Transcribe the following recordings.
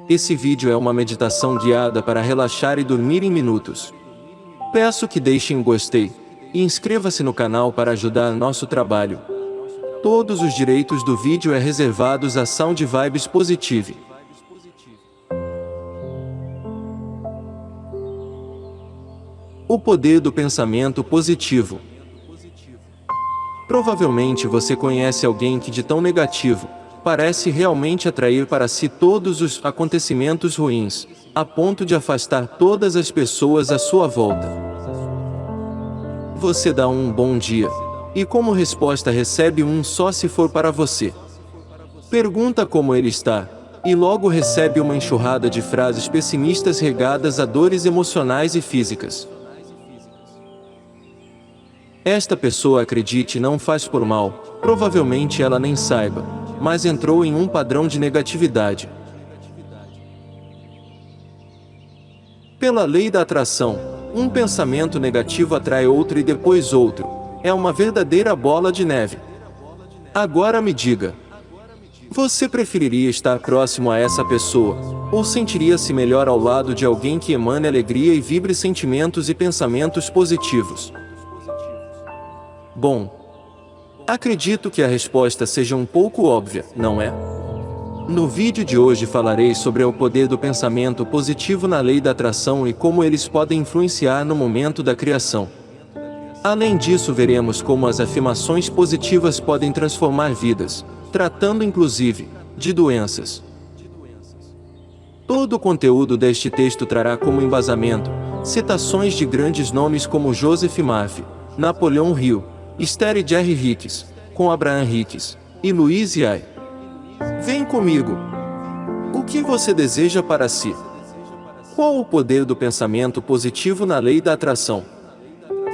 Esse vídeo é uma meditação guiada para relaxar e dormir em minutos. Peço que deixem um gostei e inscreva-se no canal para ajudar nosso trabalho. Todos os direitos do vídeo é reservados a Sound Vibes Positive. O poder do pensamento positivo. Provavelmente você conhece alguém que de tão negativo parece realmente atrair para si todos os acontecimentos ruins, a ponto de afastar todas as pessoas à sua volta. Você dá um bom dia, e como resposta recebe um só se for para você. Pergunta como ele está, e logo recebe uma enxurrada de frases pessimistas regadas a dores emocionais e físicas. Esta pessoa, acredite, não faz por mal, provavelmente ela nem saiba, mas entrou em um padrão de negatividade. Pela lei da atração, um pensamento negativo atrai outro e depois outro. É uma verdadeira bola de neve. Agora me diga, você preferiria estar próximo a essa pessoa, ou sentiria-se melhor ao lado de alguém que emane alegria e vibre sentimentos e pensamentos positivos? Bom, acredito que a resposta seja um pouco óbvia, não é? No vídeo de hoje falarei sobre o poder do pensamento positivo na lei da atração e como eles podem influenciar no momento da criação. Além disso, veremos como as afirmações positivas podem transformar vidas, tratando inclusive de doenças. Todo o conteúdo deste texto trará como embasamento citações de grandes nomes como Joseph Murphy, Napoleon Hill, Esther e Jerry Hicks, com Abraham Hicks e Louise Hay. Vem comigo! O que você deseja para si? Qual o poder do pensamento positivo na lei da atração?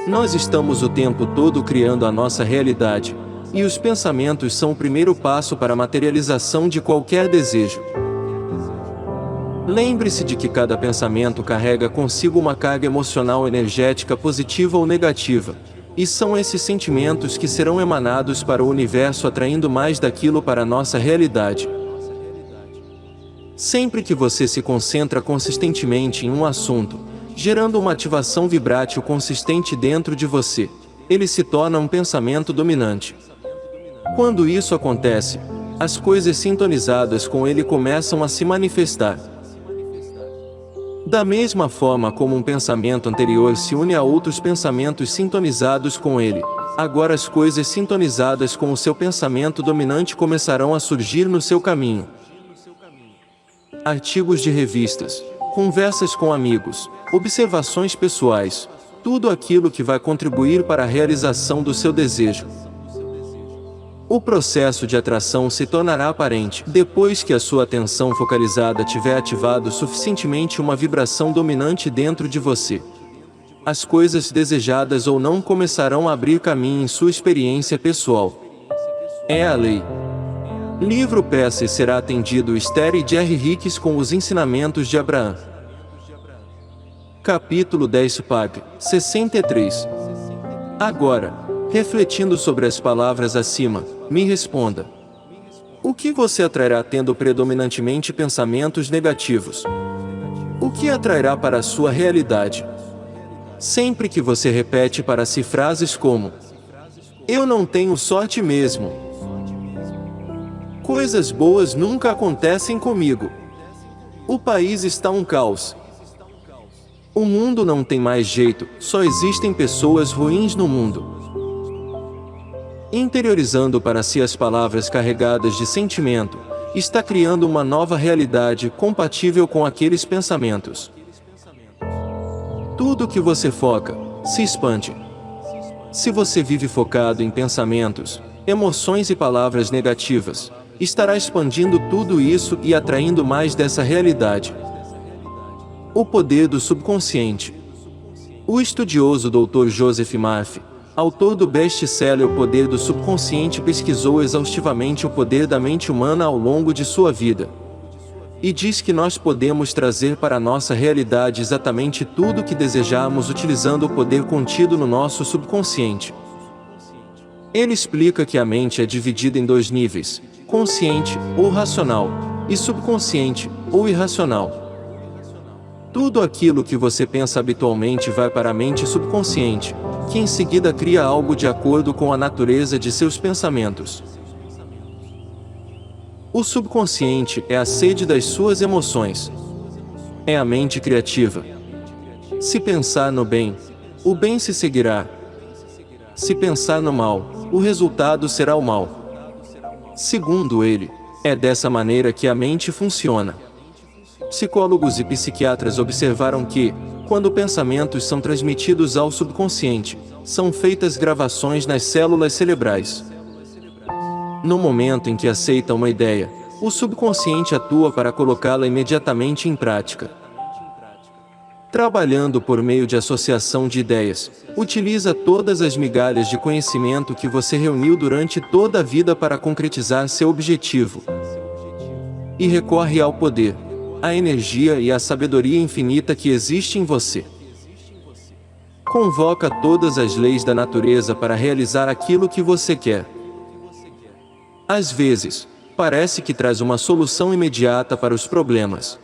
Nós estamos o tempo todo criando a nossa realidade, e os pensamentos são o primeiro passo para a materialização de qualquer desejo. Lembre-se de que cada pensamento carrega consigo uma carga emocional energética positiva ou negativa, e são esses sentimentos que serão emanados para o universo, atraindo mais daquilo para a nossa realidade. Sempre que você se concentra consistentemente em um assunto, gerando uma ativação vibrátil consistente dentro de você, ele se torna um pensamento dominante. Quando isso acontece, as coisas sintonizadas com ele começam a se manifestar. Da mesma forma como um pensamento anterior se une a outros pensamentos sintonizados com ele, agora as coisas sintonizadas com o seu pensamento dominante começarão a surgir no seu caminho. Artigos de revistas, conversas com amigos, observações pessoais, tudo aquilo que vai contribuir para a realização do seu desejo. O processo de atração se tornará aparente depois que a sua atenção focalizada tiver ativado suficientemente uma vibração dominante dentro de você. As coisas desejadas ou não começarão a abrir caminho em sua experiência pessoal. É a lei. Livro peça e será atendido Esther e Jerry Hicks com os ensinamentos de Abraham. Capítulo 10 Pág. 63. Agora, refletindo sobre as palavras acima, me responda. O que você atrairá tendo predominantemente pensamentos negativos? O que atrairá para a sua realidade? Sempre que você repete para si frases como: eu não tenho sorte mesmo. Coisas boas nunca acontecem comigo. O país está um caos. O mundo não tem mais jeito, só existem pessoas ruins no mundo. Interiorizando para si as palavras carregadas de sentimento, está criando uma nova realidade compatível com aqueles pensamentos. Tudo que você foca, se expande. Se você vive focado em pensamentos, emoções e palavras negativas, estará expandindo tudo isso e atraindo mais dessa realidade. O poder do subconsciente. O estudioso Dr. Joseph Murphy, autor do best-seller O Poder do Subconsciente, pesquisou exaustivamente o poder da mente humana ao longo de sua vida. E diz que nós podemos trazer para a nossa realidade exatamente tudo o que desejamos utilizando o poder contido no nosso subconsciente. Ele explica que a mente é dividida em dois níveis, consciente, ou racional, e subconsciente, ou irracional. Tudo aquilo que você pensa habitualmente vai para a mente subconsciente, que em seguida cria algo de acordo com a natureza de seus pensamentos. O subconsciente é a sede das suas emoções. É a mente criativa. Se pensar no bem, o bem se seguirá. Se pensar no mal, o resultado será o mal. Segundo ele, é dessa maneira que a mente funciona. Psicólogos e psiquiatras observaram que, quando pensamentos são transmitidos ao subconsciente, são feitas gravações nas células cerebrais. No momento em que aceita uma ideia, o subconsciente atua para colocá-la imediatamente em prática. Trabalhando por meio de associação de ideias, utiliza todas as migalhas de conhecimento que você reuniu durante toda a vida para concretizar seu objetivo. E recorre ao poder, à energia e à sabedoria infinita que existe em você. Convoca todas as leis da natureza para realizar aquilo que você quer. Às vezes, parece que traz uma solução imediata para os problemas.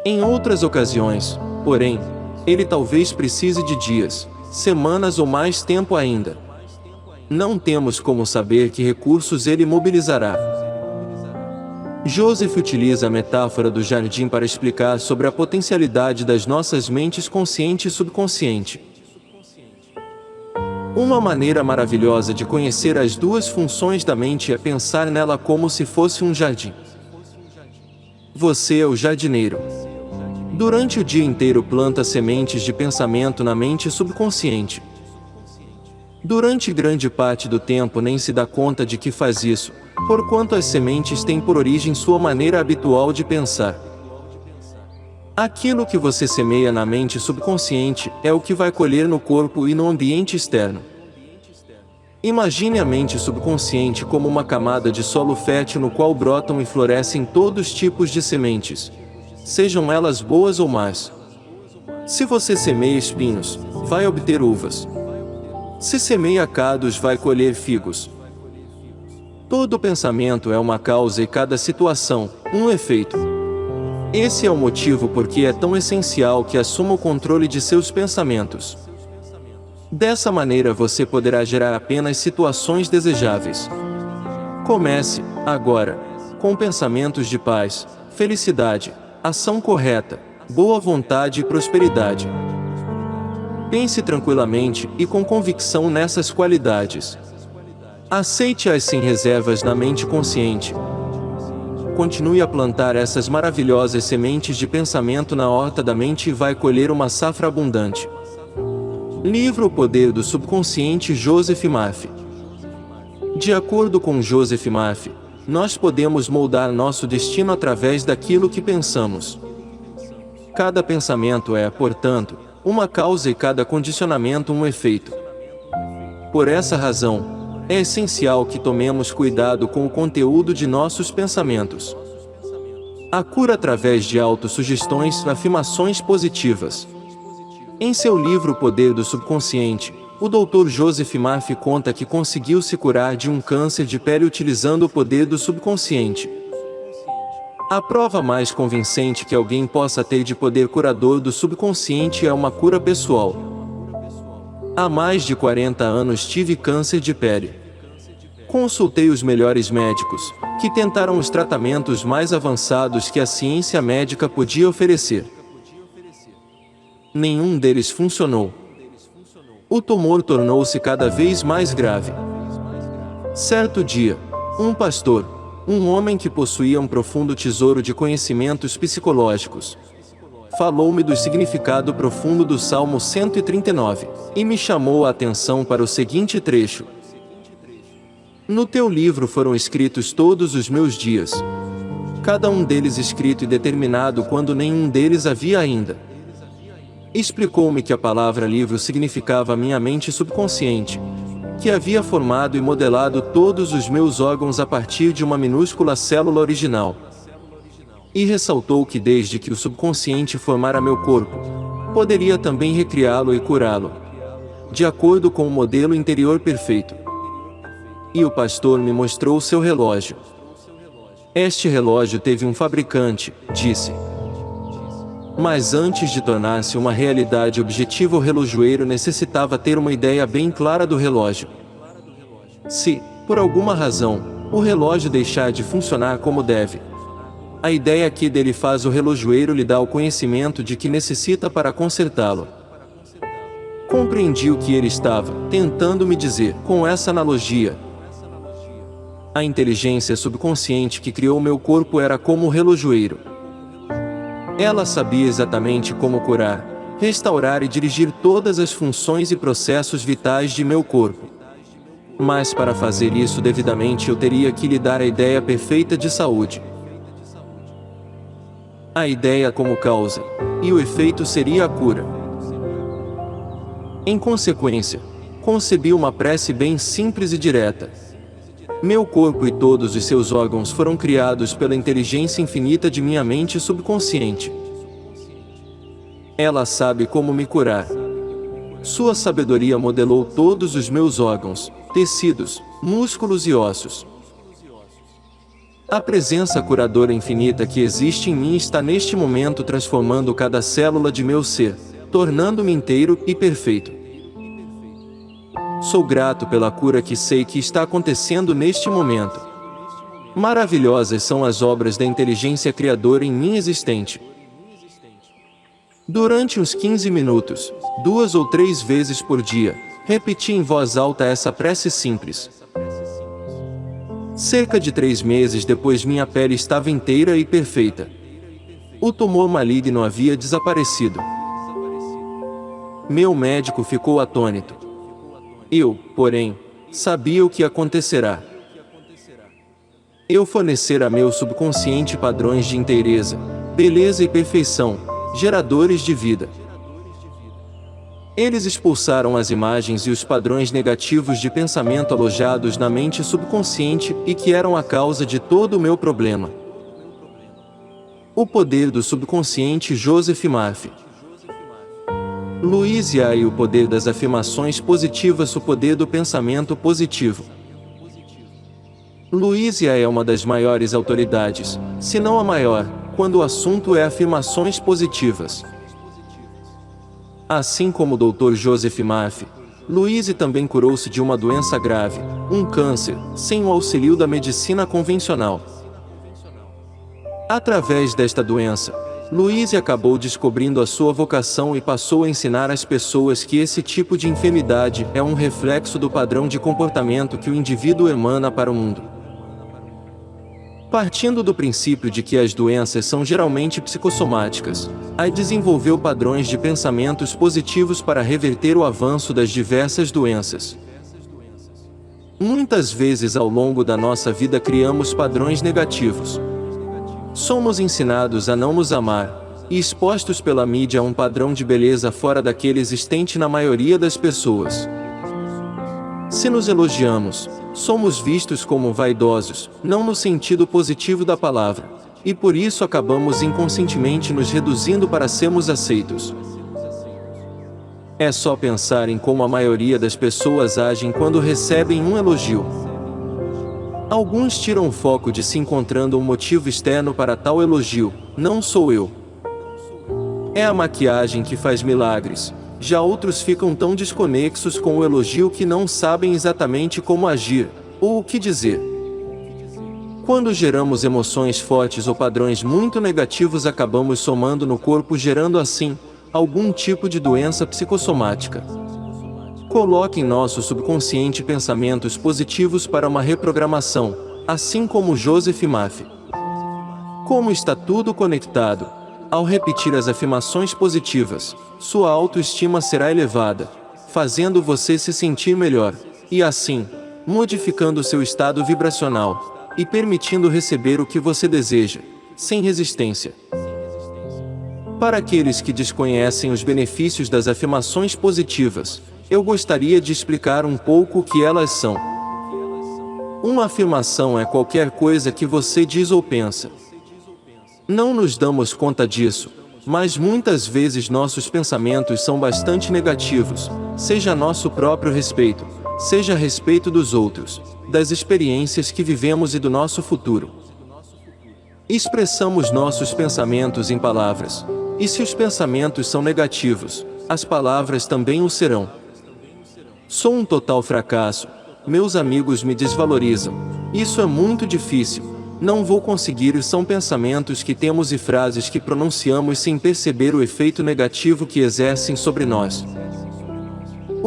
Em outras ocasiões, porém, ele talvez precise de dias, semanas ou mais tempo ainda. Não temos como saber que recursos ele mobilizará. Joseph utiliza a metáfora do jardim para explicar sobre a potencialidade das nossas mentes consciente e subconsciente. Uma maneira maravilhosa de conhecer as duas funções da mente é pensar nela como se fosse um jardim. Você é o jardineiro. Durante o dia inteiro planta sementes de pensamento na mente subconsciente. Durante grande parte do tempo nem se dá conta de que faz isso, porquanto as sementes têm por origem sua maneira habitual de pensar. Aquilo que você semeia na mente subconsciente é o que vai colher no corpo e no ambiente externo. Imagine a mente subconsciente como uma camada de solo fértil no qual brotam e florescem todos os tipos de sementes, sejam elas boas ou más. Se você semeia espinhos, vai obter uvas. Se semeia cardos, vai colher figos. Todo pensamento é uma causa e cada situação, um efeito. Esse é o motivo por que é tão essencial que assuma o controle de seus pensamentos. Dessa maneira você poderá gerar apenas situações desejáveis. Comece, agora, com pensamentos de paz, felicidade, ação correta, boa vontade e prosperidade. Pense tranquilamente e com convicção nessas qualidades. Aceite-as sem reservas na mente consciente. Continue a plantar essas maravilhosas sementes de pensamento na horta da mente e vai colher uma safra abundante. Livro O Poder do Subconsciente, Joseph Murphy. De acordo com Joseph Murphy, nós podemos moldar nosso destino através daquilo que pensamos. Cada pensamento é, portanto, uma causa e cada condicionamento um efeito. Por essa razão, é essencial que tomemos cuidado com o conteúdo de nossos pensamentos. A cura através de autossugestões e afirmações positivas. Em seu livro O Poder do Subconsciente, o Dr. Joseph Murphy conta que conseguiu se curar de um câncer de pele utilizando o poder do subconsciente. A prova mais convincente que alguém possa ter de poder curador do subconsciente é uma cura pessoal. Há mais de 40 anos tive câncer de pele. Consultei os melhores médicos, que tentaram os tratamentos mais avançados que a ciência médica podia oferecer. Nenhum deles funcionou. O tumor tornou-se cada vez mais grave. Certo dia, um pastor, um homem que possuía um profundo tesouro de conhecimentos psicológicos, falou-me do significado profundo do Salmo 139, e me chamou a atenção para o seguinte trecho: no teu livro foram escritos todos os meus dias, cada um deles escrito e determinado quando nenhum deles havia ainda. Explicou-me que a palavra livro significava a minha mente subconsciente, que havia formado e modelado todos os meus órgãos a partir de uma minúscula célula original. E ressaltou que desde que o subconsciente formara meu corpo, poderia também recriá-lo e curá-lo, de acordo com o modelo interior perfeito. E o pastor me mostrou seu relógio. Este relógio teve um fabricante, disse. Mas antes de tornar-se uma realidade objetiva, o relojoeiro necessitava ter uma ideia bem clara do relógio. Se, por alguma razão, o relógio deixar de funcionar como deve, a ideia que dele faz o relojoeiro lhe dá o conhecimento de que necessita para consertá-lo. Compreendi o que ele estava tentando me dizer com essa analogia. A inteligência subconsciente que criou meu corpo era como o relojoeiro. Ela sabia exatamente como curar, restaurar e dirigir todas as funções e processos vitais de meu corpo. Mas para fazer isso devidamente eu teria que lhe dar a ideia perfeita de saúde. A ideia como causa, e o efeito seria a cura. Em consequência, concebi uma prece bem simples e direta. Meu corpo e todos os seus órgãos foram criados pela inteligência infinita de minha mente subconsciente. Ela sabe como me curar. Sua sabedoria modelou todos os meus órgãos, tecidos, músculos e ossos. A presença curadora infinita que existe em mim está neste momento transformando cada célula de meu ser, tornando-me inteiro e perfeito. Sou grato pela cura que sei que está acontecendo neste momento. Maravilhosas são as obras da inteligência criadora em mim existente. Durante uns 15 minutos, 2 ou 3 vezes por dia, repeti em voz alta essa prece simples. Cerca de 3 meses depois minha pele estava inteira e perfeita. O tumor maligno havia desaparecido. Meu médico ficou atônito. Eu, porém, sabia o que acontecerá. Eu fornecer a meu subconsciente padrões de inteireza, beleza e perfeição, geradores de vida. Eles expulsaram as imagens e os padrões negativos de pensamento alojados na mente subconsciente e que eram a causa de todo o meu problema. O poder do subconsciente. Joseph Murphy. Louise Hay. O poder das afirmações positivas. O poder do pensamento positivo. Louise Hay é uma das maiores autoridades, se não a maior, quando o assunto é afirmações positivas. Assim como o Dr. Joseph Murphy, Louise também curou-se de uma doença grave, um câncer, sem o auxílio da medicina convencional. Através desta doença, Louise acabou descobrindo a sua vocação e passou a ensinar às pessoas que esse tipo de enfermidade é um reflexo do padrão de comportamento que o indivíduo emana para o mundo. Partindo do princípio de que as doenças são geralmente psicossomáticas, Hay desenvolveu padrões de pensamentos positivos para reverter o avanço das diversas doenças. Muitas vezes ao longo da nossa vida criamos padrões negativos. Somos ensinados a não nos amar, e expostos pela mídia a um padrão de beleza fora daquele existente na maioria das pessoas. Se nos elogiamos, somos vistos como vaidosos, não no sentido positivo da palavra, e por isso acabamos inconscientemente nos reduzindo para sermos aceitos. É só pensar em como a maioria das pessoas agem quando recebem um elogio. Alguns tiram o foco de se encontrando um motivo externo para tal elogio. Não sou eu. É a maquiagem que faz milagres. Já outros ficam tão desconexos com o elogio que não sabem exatamente como agir, ou o que dizer. Quando geramos emoções fortes ou padrões muito negativos, acabamos somando no corpo, gerando assim algum tipo de doença psicossomática. Coloque em nosso subconsciente pensamentos positivos para uma reprogramação, assim como Joseph Murphy. Como está tudo conectado? Ao repetir as afirmações positivas, sua autoestima será elevada, fazendo você se sentir melhor, e assim, modificando seu estado vibracional, e permitindo receber o que você deseja, sem resistência. Para aqueles que desconhecem os benefícios das afirmações positivas, eu gostaria de explicar um pouco o que elas são. Uma afirmação é qualquer coisa que você diz ou pensa. Não nos damos conta disso, mas muitas vezes nossos pensamentos são bastante negativos, seja a nosso próprio respeito, seja a respeito dos outros, das experiências que vivemos e do nosso futuro. Expressamos nossos pensamentos em palavras. E se os pensamentos são negativos, as palavras também o serão. Sou um total fracasso. Meus amigos me desvalorizam. Isso é muito difícil. Não vou conseguir. São pensamentos que temos e frases que pronunciamos sem perceber o efeito negativo que exercem sobre nós.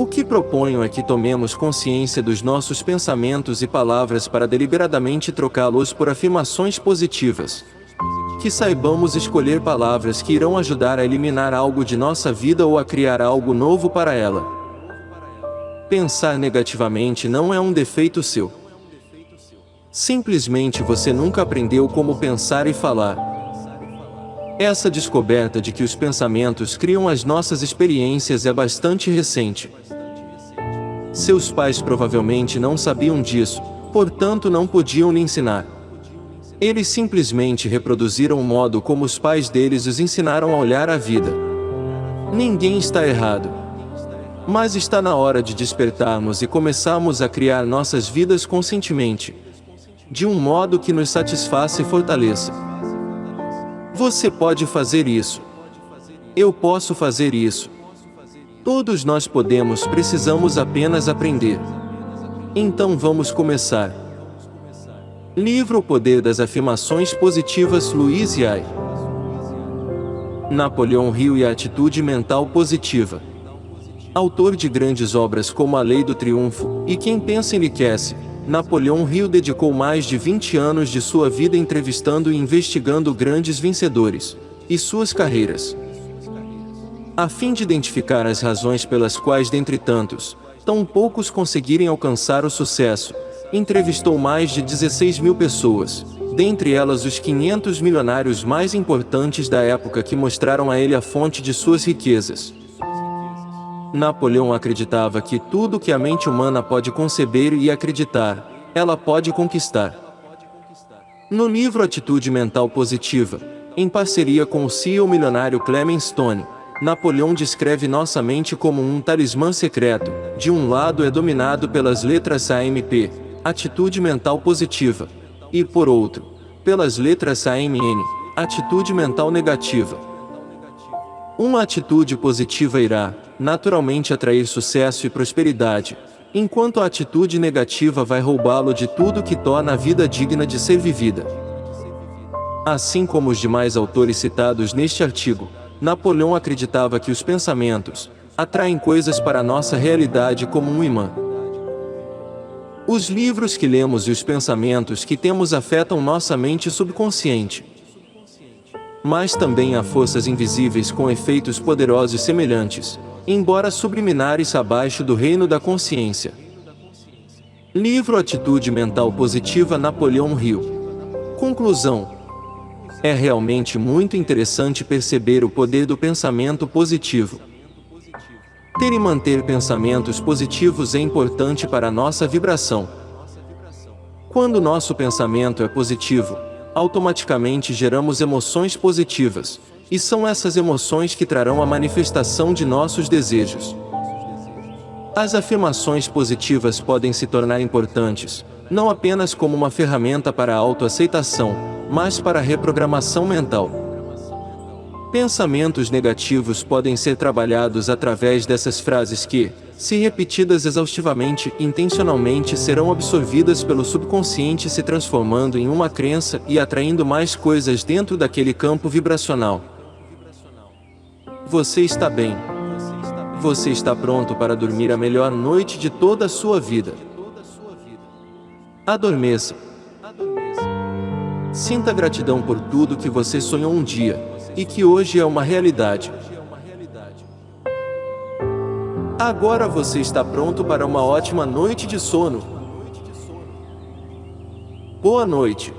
O que proponho é que tomemos consciência dos nossos pensamentos e palavras para deliberadamente trocá-los por afirmações positivas. Que saibamos escolher palavras que irão ajudar a eliminar algo de nossa vida ou a criar algo novo para ela. Pensar negativamente não é um defeito seu. Simplesmente você nunca aprendeu como pensar e falar. Essa descoberta de que os pensamentos criam as nossas experiências é bastante recente. Seus pais provavelmente não sabiam disso, portanto não podiam lhe ensinar. Eles simplesmente reproduziram o modo como os pais deles os ensinaram a olhar a vida. Ninguém está errado. Mas está na hora de despertarmos e começarmos a criar nossas vidas conscientemente, de um modo que nos satisfaça e fortaleça. Você pode fazer isso. Eu posso fazer isso. Todos nós podemos, precisamos apenas aprender. Então vamos começar. Livro O Poder das Afirmações Positivas, Louise Hay. Napoleão Hill e a Atitude Mental Positiva. Autor de grandes obras como A Lei do Triunfo e Quem Pensa Enriquece, Napoleão Hill dedicou mais de 20 anos de sua vida entrevistando e investigando grandes vencedores e suas carreiras, a fim de identificar as razões pelas quais, dentre tantos, tão poucos conseguirem alcançar o sucesso. Entrevistou mais de 16.000 pessoas, dentre elas os 500 milionários mais importantes da época que mostraram a ele a fonte de suas riquezas. Napoleão acreditava que tudo que a mente humana pode conceber e acreditar, ela pode conquistar. No livro Atitude Mental Positiva, em parceria com o CEO milionário Clement Stone, Napoleão descreve nossa mente como um talismã secreto. De um lado é dominado pelas letras AMP, atitude mental positiva, e por outro, pelas letras AMN, atitude mental negativa. Uma atitude positiva irá, naturalmente, atrair sucesso e prosperidade, enquanto a atitude negativa vai roubá-lo de tudo que torna a vida digna de ser vivida. Assim como os demais autores citados neste artigo, Napoleão acreditava que os pensamentos atraem coisas para a nossa realidade como um imã. Os livros que lemos e os pensamentos que temos afetam nossa mente subconsciente. Mas também há forças invisíveis com efeitos poderosos semelhantes, embora subliminares, abaixo do reino da consciência. Livro Atitude Mental Positiva, Napoleão Hill. Conclusão: é realmente muito interessante perceber o poder do pensamento positivo. Ter e manter pensamentos positivos é importante para a nossa vibração. Quando nosso pensamento é positivo, automaticamente geramos emoções positivas, e são essas emoções que trarão a manifestação de nossos desejos. As afirmações positivas podem se tornar importantes, não apenas como uma ferramenta para a autoaceitação, mas para a reprogramação mental. Pensamentos negativos podem ser trabalhados através dessas frases que, se repetidas exaustivamente e intencionalmente, serão absorvidas pelo subconsciente, se transformando em uma crença e atraindo mais coisas dentro daquele campo vibracional. Você está bem. Você está pronto para dormir a melhor noite de toda a sua vida. Adormeça. Sinta gratidão por tudo que você sonhou um dia, e que hoje é uma realidade. Agora você está pronto para uma ótima noite de sono. Boa noite.